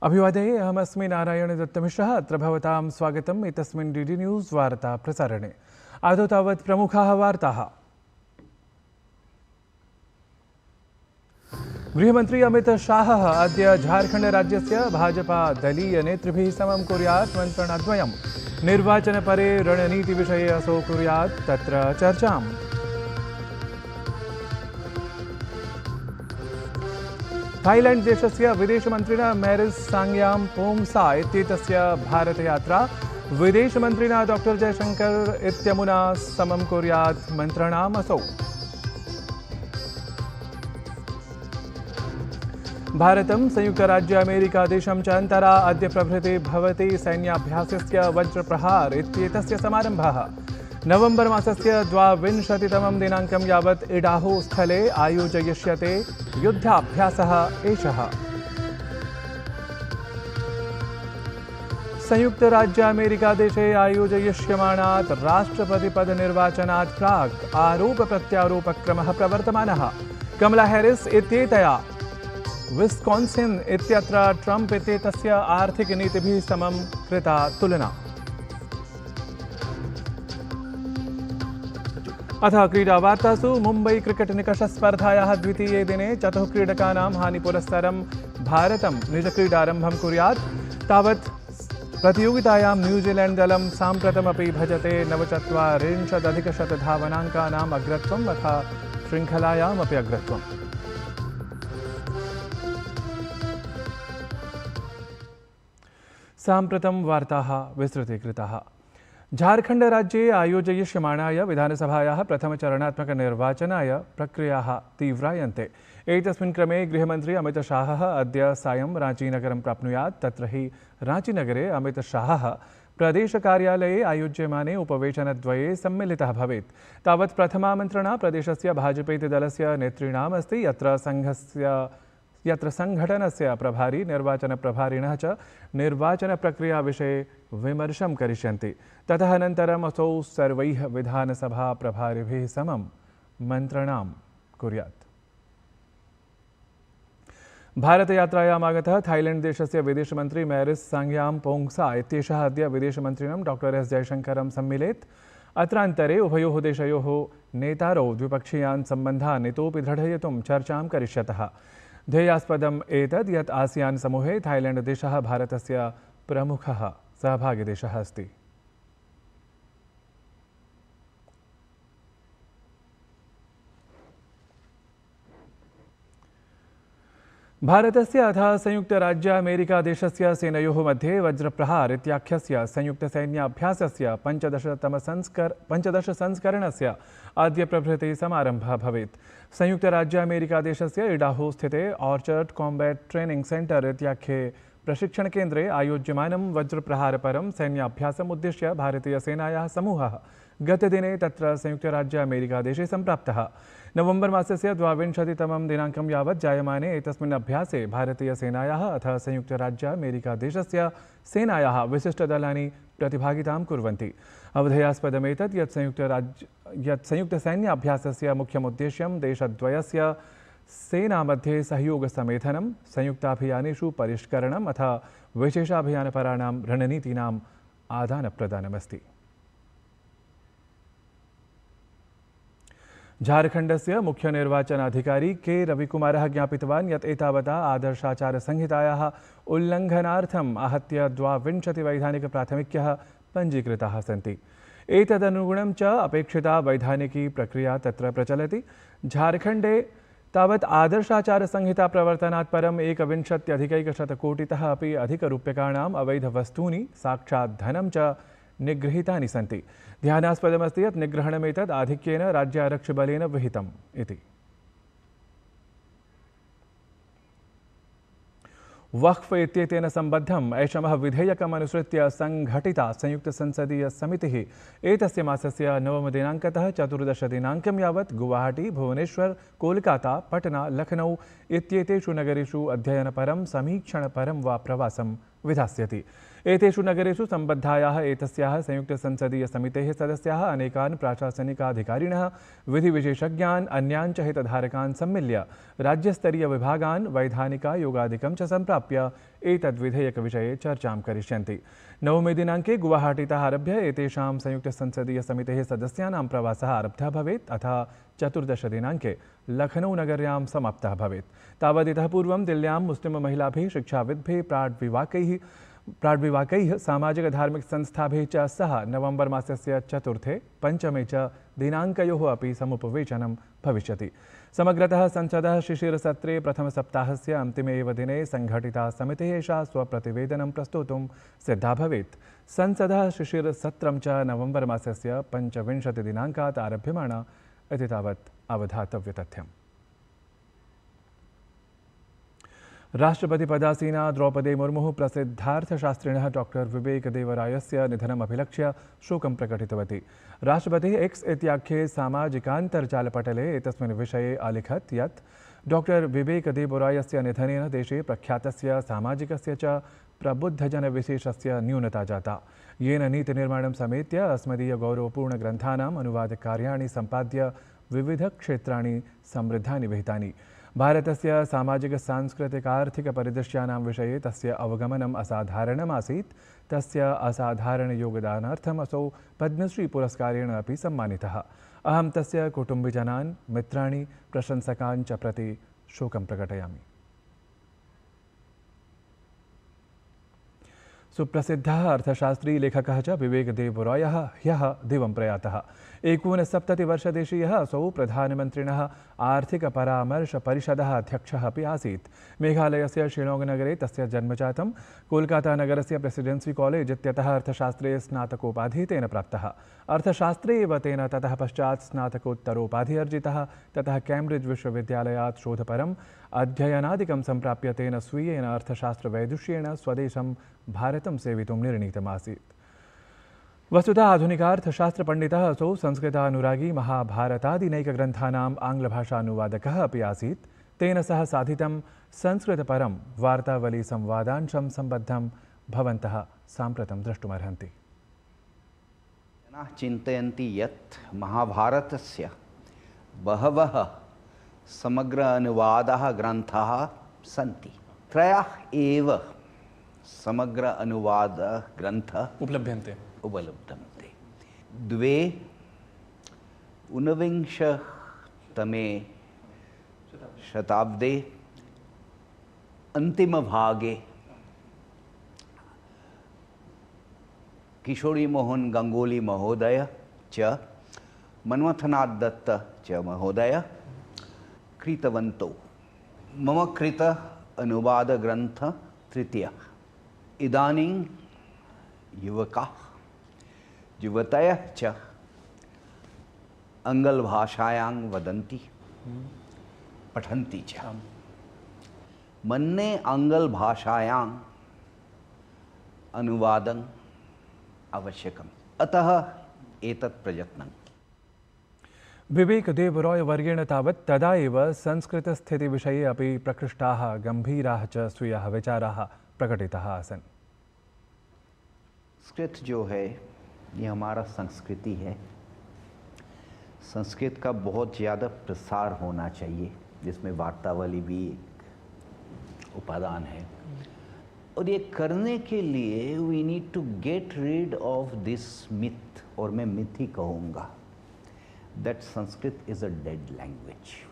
अभिवादये अहमस्मि नारायण दत्तमिश्रः। अत्र भवतां स्वागतम् एतस्मिन् डीडी न्यूज़ वार्ता प्रसारणे। आदौ तावत् प्रमुखाः वार्ताः। गृहमन्त्री अमित शाहः अद्य झारखण्ड राज्यस्य भाजपा दलीय नेतृभिः समं कुर्यात् मन्त्रणाद्वयम्। निर्वाचनपरे रणनीतिविषये असौ कुर्यात् तत्र चर्चाम्। थाईलैंड देशस्य विदेशमन्त्रिणा मैरिस सांग्यामपोंगसा इत्येतस्य भारतयात्रा। विदेशमन्त्रिणा डॉ जयशंकर इत्यमुना समं कुर्यात् मन्त्रणाम् असौ। भारतं संयुक्तराज्य अमेरिकादेशं च अन्तरा अद्य प्रभृति भवति सैन्याभ्यासस्य वज्रप्रहार इत्येतस्य समारम्भः। नवंबर मासस्य 22तमं दिनाङ्कं यावत् इडाहो स्थले आयोजयिष्यते युद्धाभ्यासः एषः। संयुक्तराज्य अमेरिकादेशे आयोजयिष्यमाणात् राष्ट्रपतिपदनिर्वाचनात् प्राक् आरोप-प्रत्यारोपक्रमः प्रवर्तमानः। कमला हैरिस इत्येतया विस्कॉन्सिन इत्यत्र ट्रम्प इत्येतस्य आर्थिकनीतिभिः समं कृता तुलना। अथ क्रीडावार्तासु मुम्बई क्रिकेट निकषस्पर्धायाः द्वितीये दिने 4 क्रीडकानां हानिपुरस्सरं भारतं निजक्रीडारम्भं कुर्यात्। तावत् प्रतियोगितायां न्यूजीलैंड दलं साम्प्रतमपि भजते 49 धावनाङ्कानाम् अग्रत्वम् अथ शृङ्खलायामपि अग्रत्वम्। साम्प्रतं वार्ताः विस्तृतीकृताः। झारखण्ड राज्ये आयोजयिष्यमाणाय विधानसभायाः प्रथमचरणात्मकनिर्वाचनाय प्रक्रियाः तीव्रायन्ते। एतस्मिन् क्रमे गृहमन्त्री अमित शाहः अद्य सायं रांचीनगरं प्राप्नुयात्। तत्र हि रांचीनगरे अमित शाहः प्रदेशकार्यालये आयोज्यमाने उपवेशनद्वये सम्मिलितः भवेत्। तावत् प्रथमामन्त्रणा प्रदेशस्य भाजपेति दलस्य नेतॄणाम् अस्ति, यत्र संघटनस्य प्रभारी निर्वाचनप्रभारिणः च निर्वाचनप्रक्रियाविषये विमर्शं करिष्यन्ति। ततः अनन्तरम् असौ सर्वैः विधानसभाप्रभारिभिः समं मन्त्रणां कुर्यात्। भारतयात्रायाम् आगतः थाईलैंड देशस्य विदेशमन्त्री मैरिस सांग्यामपोंगसा इत्येषः अद्य विदेशमन्त्रिणं डॉ एस जयशंकरं सम्मिलेत्। अत्रान्तरे उभयोः देशयोः नेतारौ द्विपक्षीयान् सम्बन्धान् इतोपि दृढयितुं चर्चां करिष्यतः। ध्येयास्पदम् एतद् यत् आसियान् समूहे थाईलैंड देशः भारतस्य प्रमुखः सहभागिदेशः अस्ति। भारतस्य अथ संयुक्तराज्य अमेरिकादेशस्य सेनयोः मध्ये वज्रप्रहार इत्याख्यस्य संयुक्तसैन्याभ्यासस्य 15 संस्करणस्य अद्य प्रभृति समारम्भः भवेत्। संयुक्तराज्य अमेरिकादेशस्य इडाहो स्थिते ऑर्चर्ड कॉम्बैट ट्रेनिंग सेंटर इत्याख्ये प्रशिक्षणकेन्द्रे आयोज्यमानं वज्रप्रहारपरं सैन्याभ्यासम् उद्दिश्य भारतीयसेनायाः समूहः गतदिने तत्र संयुक्तराज्य अमेरिकादेशे सम्प्राप्तः। नवंबर मासस्य 22तमं दिनाङ्कं यावत् जायमाने एतस्मिन् अभ्यासे भारतीयसेनायाः अथ संयुक्तराज्य अमेरिकादेशस्य सेनायाः विशिष्टदलानि प्रतिभागितां कुर्वन्ति। अवधेयास्पदमेतत् यत् संयुक्तसैन्याभ्यासस्य मुख्यमुद्देश्यं देशद्वयस्य सेनामध्ये सहयोगसमेधनं, संयुक्ताभियानेषु परिष्करणम् अथ विशेषाभियानपराणां रणनीतीनाम् आदानप्रदानमस्ति। झारखण्डस्य मुख्य निर्वाचनाधिकारी के रविकुमारः ज्ञापितवान् यत् एतावता आदर्शाचारसंहितायाः उल्लङ्घनार्थम् आहत्य 22 वैधानिकप्राथमिक्यः पञ्जीकृताः सन्ति। एतदनुगुणं च अपेक्षिता वैधानिकी प्रक्रिया तत्र प्रचलति। झारखण्डे तावत् आदर्शाचारसंहिता प्रवर्तनात् परं 21 कोटितः अपि अधिकरूप्यकाणाम् अवैधवस्तूनि साक्षात् धनं च निगृहीतानि सन्ति। ध्यानास्पदमस्ति यत् निग्रहणमेतत् आधिक्येन राज्यारक्षिबलेन विहितम् इति। वक्फ इत्येतेन सम्बद्धम् ऐषमः विधेयकमनुसृत्य संघटिता संयुक्तसंसदीयसमितिः एतस्य मासस्य 9 दिनाङ्कतः 14 दिनाङ्कं यावत् गुवाहाटी, भुवनेश्वर, कोलकाता, पटना, लखनऊ इत्येतेषु नगरेषु अध्ययनपरं समीक्षणपरं वा प्रवासं विधास्यति। एतेषु नगरेषु सम्बद्धायाः एतस्याः संयुक्तसंसदीयसमितेः सदस्याः अनेकान् प्राशासनिकाधिकारिणः विधिविशेषज्ञान् अन्यान् च हितधारकान् सम्मिल्य राज्यस्तरीयविभागान् वैधानिकायोगादिकं च सम्प्राप्य एतद्विधेयकविषये चर्चां करिष्यन्ति। नवमे दिनाङ्के गुवाहाटीतः आरभ्य एतेषां संयुक्तसंसदीयसमितेः सदस्यानां प्रवासः आरब्धः भवेत् अथ 14 दिनाङ्के लखनऊनगर्यां समाप्तः भवेत्। तावदितः पूर्वं दिल्ल्यां मुस्लिममहिलाभिः शिक्षाविद्भिः प्राड्विवाकैः सामाजिकधार्मिकसंस्थाभिः च सह नवम्बर् मासस्य 4, 5 च दिनाङ्कयोः अपि समुपवेशनं भविष्यति। समग्रतः संसदः शिशिरसत्रे प्रथमसप्ताहस्य अन्तिमे एव दिने सङ्घटिता समितिः एषा स्वप्रतिवेदनं प्रस्तोतुं सिद्धा भवेत्। संसदः शिशिरसत्रं च नवम्बर् मासस्य 25 दिनाङ्कात् आरभ्यमाणा इति तावत् अवधातव्यतथ्यम्। राष्ट्रपतिपदासीना द्रौपदी मुर्मुः प्रसिद्धार्थशास्त्रिणः डॉक्टर विवेकदेवरायस्य निधनम् अभिलक्ष्य शोकं प्रकटितवती। राष्ट्रपतिः एक्स इत्याख्ये सामाजिकान्तर्जालपटले एतस्मिन् विषये अलिखत् यत् डॉक्टर विवेकदेवरायस्य निधनेन देशे प्रख्यातस्य सामाजिकस्य च प्रबुद्धजनविशेषस्य न्यूनता जाता, येन नीतिनिर्माणं समेत्य अस्मदीयगौरवपूर्णग्रन्थानाम् अनुवादकार्याणि सम्पाद्य विविधक्षेत्राणि समृद्धानि विहितानि। भारतस्य सामाजिक-सांस्कृतिक-आर्थिक-परिदृश्यानां विषये तस्य अवगमनम् असाधारणमासीत्। तस्य असाधारणयोगदानार्थम् असौ पद्मश्री-पुरस्कारेण अपि सम्मानितः। अहं तस्य कुटुम्बिजनान्, मित्राणि, प्रशंसकान् च प्रति शोकं प्रकटयामि। सुप्रसिद्धः अर्थशास्त्री लेखकः च विवेकदेवरायः ह्यः दिवं प्रयातः। 69-वर्षदेशीयः असौ प्रधानमन्त्रिणः आर्थिकपरामर्शपरिषदः अध्यक्षः अपि आसीत्। मेघालयस्य शिलाङ्गनगरे तस्य जन्म जातं। कोलकातानगरस्य प्रेसिडेन्सी कॉलेज इत्यतः अर्थशास्त्रे स्नातकोपाधिः तेन प्राप्तः। अर्थशास्त्रे एव तेन ततः पश्चात् स्नातकोत्तरोपाधिः अर्जितः। ततः कैम्ब्रिड्ज् विश्वविद्यालयात् शोधपरम् अध्ययनादिकं सम्प्राप्य तेन स्वीयेन अर्थशास्त्रवैदुष्येण स्वदेशं भारतं सेवितुं निर्णीतमासीत्। वस्तुतः आधुनिकार्थशास्त्रपण्डितः असौ संस्कृतानुरागी, महाभारतादिनैकग्रन्थानाम् आङ्ग्लभाषानुवादकः अपि आसीत्। तेन सह साधितं संस्कृतपरं वार्तावलीसंवादांशं सम्बद्धं भवन्तः साम्प्रतं द्रष्टुमर्हन्ति। जनाः चिन्तयन्ति यत् महाभारतस्य बहवः समग्र अनुवादाः ग्रन्थाः सन्ति। त्रयः एव समग्र अनुवाद ग्रन्थ उपलभ्यन्ते। द्वे ऊनविंशतमे शताब्दे अन्तिमभागे किशोरीमोहन गंगोली महोदय च मन्मथनाथ दत्त च महोदय कृतवन्तौ। मम कृत अनुवादग्रन्थ तृतीयः। इदानीं युवकाः युवतयः च आङ्ग्लभाषायां वदन्ति, पठन्ति च। मन्ये आङ्ग्लभाषायाम् अनुवादम् आवश्यकम्, अतः एतत् प्रयत्नम्। विवेकदेवरायवर्येण तावत् तदा एव संस्कृतस्थितिविषये अपि प्रकृष्टाः गम्भीराः च स्वीयाः विचाराः प्रकटिताः आसन्। संस्कृत जो है ये हमारा संस्कृति है। संस्कृत का बहुत ज़्यादा प्रसार होना चाहिए, जिसमें वार्तावली भी एक उपादान है। और ये करने के लिए we need to get rid of this myth, और मैं मिथ ही कहूँगा, that Sanskrit is a dead language.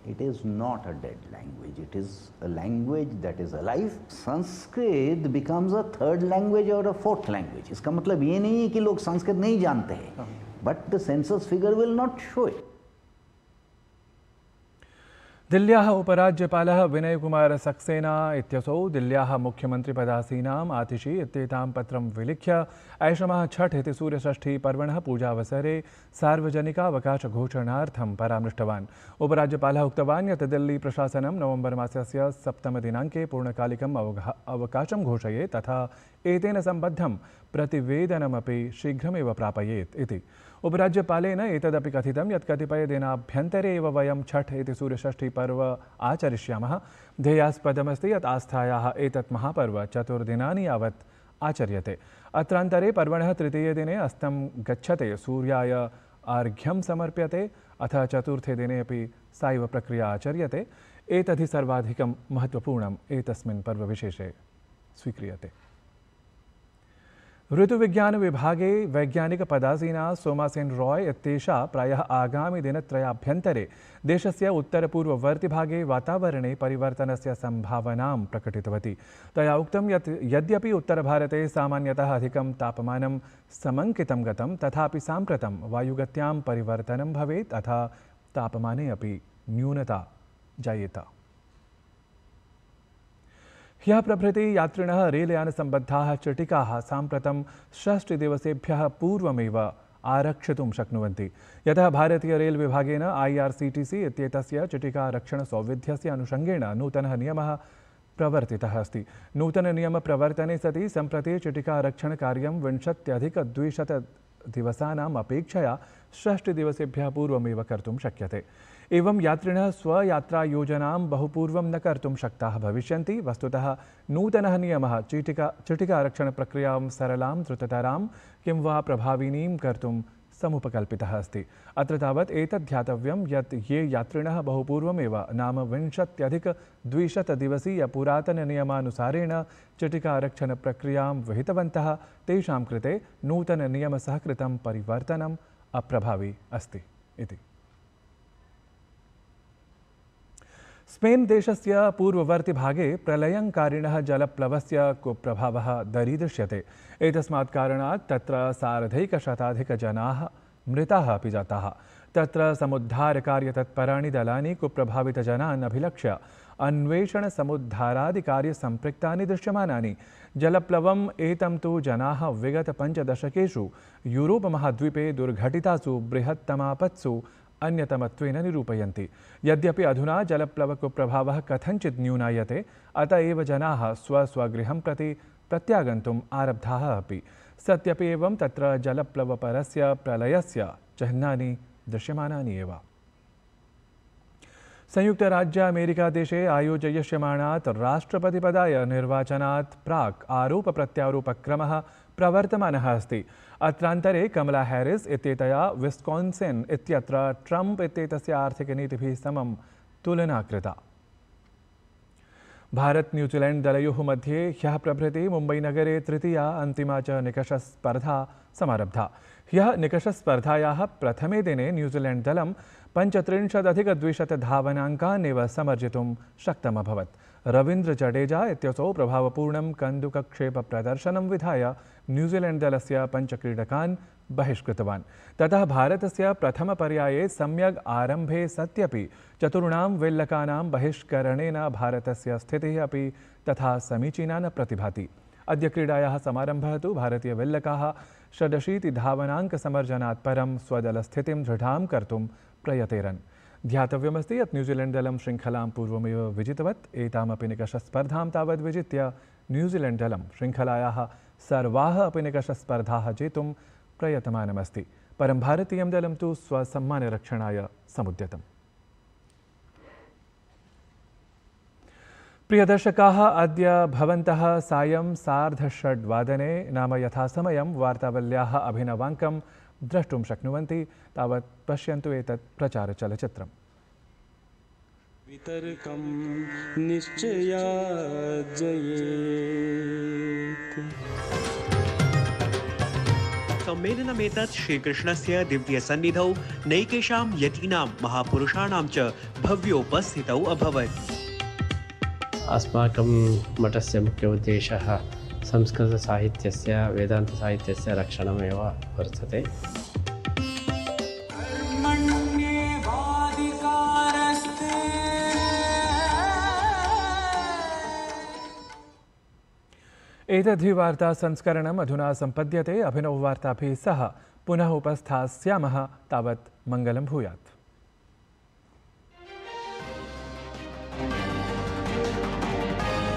It is not a dead language, it is a language that is alive. Sanskrit becomes a third language or a fourth language. इसका मतलब ये नहीं है कि लोग संस्कृत नहीं जानते हैं, but the census figure will not show it. दिल्ल्याः उपराज्यपालः Vinay Kumar Saxena इत्यसौ दिल्ल्याः मुख्यमन्त्रिपदासीनाम् आतिशी इत्येतां पत्रं विलिख्य ऐषमः छठ इति सूर्यषष्ठीपर्वणः पूजावसरे सार्वजनिकावकाशघोषणार्थं परामृष्टवान्। उपराज्यपालः उक्तवान् यत् दिल्लीप्रशासनं नवम्बर् मासस्य 7 दिनाङ्के पूर्णकालिकम् अवकाशं घोषयेत् तथा एतेन सम्बद्धं प्रतिवेदनमपि शीघ्रमेव प्रापयेत् इति। उपराज्यपालेन एतदपि कथितं यत् कतिपयदिनाभ्यन्तरे एव वयं छठ इति सूर्यषष्ठीपर्व आचरिष्यामः। ध्येयास्पदमस्ति यत् आस्थायाः एतत् महापर्व 4 दिनानि यावत् आचर्यते। अत्रान्तरे पर्वणः तृतीये दिने अस्तं गच्छते सूर्याय अर्घ्यं समर्प्यते, अथ चतुर्थे दिने अपि सायैव प्रक्रिया आचर्यते। एतद्धि सर्वाधिकं महत्त्वपूर्णम् एतस्मिन् पर्वविशेषे स्वीक्रियते। ऋतुविज्ञानविभागे वैज्ञानिकपदासीना सोमासेन रॉय इत्येषा प्रायः आगामि दिनत्रयाभ्यन्तरे देशस्य उत्तरपूर्ववर्तिभागे वातावरणे परिवर्तनस्य सम्भावनां प्रकटितवती। तया उक्तं यत् यद्यपि उत्तरभारते सामान्यतः अधिकं तापमानं समङ्कितं गतं, तथापि साम्प्रतं वायुगत्यां परिवर्तनं भवेत्, अथ तापमाने अपि न्यूनता जायेत। ह्यः प्रभृति यात्रिणः रेलयानसम्बद्धाः चिटिकाः साम्प्रतं षष्टिदिवसेभ्यः पूर्वमेव आरक्षितुं शक्नुवन्ति, यतः भारतीयरेलविभागेन IRCTC इत्येतस्य चिटिकारक्षणसौविध्यस्य अनुषङ्गेण नूतनः नियमः प्रवर्तितः अस्ति। नूतननियमप्रवर्तने सति सम्प्रति चिटिकारक्षणकार्यं 20+ दिवसानाम् अपेक्षया षष्टिदिवसेभ्यः पूर्वमेव कर्तुं शक्यते। एवं यात्रिणः स्वयात्रायोजनां बहुपूर्वं न कर्तुं शक्ताः भविष्यन्ति। वस्तुतः नूतनः नियमः चिटिकारक्षणप्रक्रियां सरलां, द्रुततरां किं वा प्रभाविनीं कर्तुं समुपकल्पितः अस्ति। अत्र तावत् एतत् ध्यातव्यं यत् ये यात्रिणः बहुपूर्वमेव नाम 20+ दिवसीयपुरातननियमानुसारेण चिटिकारक्षणप्रक्रियां विहितवन्तः, तेषां कृते नूतननियमसहकृतं परिवर्तनम् अप्रभावी अस्ति इति। स्पेन् देशस्य पूर्ववर्तिभागे प्रलयङ्कारिणः जलप्लवस्य कुप्रभावः दरीदृश्यते। एतस्मात् कारणात् तत्र सार्धैकशताधिकजनाः मृताः अपि जाताः। तत्र समुद्धारकार्यतत्पराणि दलानि कुप्रभावितजनान् अभिलक्ष्य अन्वेषणसमुद्धारादिकार्यसम्पृक्तानि दृश्यमानानि। जलप्लवम् एतं तु जनाः विगत 5 दशकेषु यूरोपमहाद्वीपे दुर्घटितासु बृहत्तमापत्सु अन्यतमत्वेन निरूपयन्ति। यद्यपि अधुना जलप्लवकुप्रभावः कथञ्चित् न्यूनायते, अत एव जनाः स्वस्वगृहं प्रति प्रत्यागन्तुम् आरब्धाः अपि। सत्यपि एवं तत्र जलप्लवपरस्य प्रलयस्य चिह्नानि दृश्यमानानि एव। संयुक्तराज्य अमेरिकादेशे आयोजयिष्यमाणात् राष्ट्रपतिपदाय निर्वाचनात् प्राक् आरोपप्रत्यारोपक्रमः प्रवर्तमानः अस्ति। अत्रान्तरे कमला हैरिस् इत्येतया विस्कॉन्सिन् इत्यत्र ट्रम्प इत्येतस्य आर्थिकनीतिभिः समं तुलना कृता। भारत न्यूजीलैंड दलयोः मध्ये ह्यः प्रभृति मुम्बईनगरे तृतीया अन्तिमा च निकषस्पर्धा समारब्धा। ह्यः निकषस्पर्धायाः प्रथमे दिने न्यूजीलैंड दलं 35+200 धावनाङ्कान् समर्जितुं शक्तमभवत्। रवीन्द्र जडेजा इत्यसौ प्रभावपूर्णं कन्दुकक्षेपप्रदर्शनं विधाय न्यूजीलैंड दलस्य 5 क्रीडकान् बहिष्कृतवान्। ततः भारतस्य प्रथमपर्याये सम्यग् आरम्भे सत्यपि चतुर्णां वेल्लकानां बहिष्करणेन भारतस्य स्थितिः अपि तथा समीचीना न प्रतिभाति। अद्य क्रीडायाः समारम्भः तु भारतीयवेल्लकाः 86 धावनाङ्कसमर्जनात् परं स्वदलस्थितिं दृढां कर्तुं प्रयतेरन्। ध्यातव्यमस्ति यत् न्यूजीलैंड दलं शृङ्खलां पूर्वमेव विजितवत्। एतामपि निकषस्पर्धां तावद् विजित्य न्यूजीलैंड दलं शृङ्खलायाः सर्वाः अपि निकषस्पर्धाः जेतुं प्रयतमानमस्ति। परं भारतीयं दलं तु स्वसम्मानरक्षणाय समुद्यतम्। प्रियदर्शकाः, अद्य भवन्तः सायं 6:30 नाम यथासमयं वार्तावल्याः अभिनवाङ्कं द्रष्टुं शक्नुवन्ति। तावत् पश्यन्तु एतत् प्रचारचलच्चित्रम्। वितर्कं निश्चयात् जयेत्। सम्मेलनमेतत् श्रीकृष्णस्य दिव्यसन्निधौ नैकेषां यतीनां महापुरुषाणां च भव्योपस्थितौ अभवत्। अस्माकं मठस्य मुख्य उद्देशः संस्कृतसाहित्यस्य वेदान्तसाहित्यस्य रक्षणमेव वर्तते। एतद्धि वार्तासंस्करणम् अधुना सम्पद्यते। अभिनववार्ताभिः सह पुनः उपस्थास्यामः। तावत् मङ्गलं भूयात्।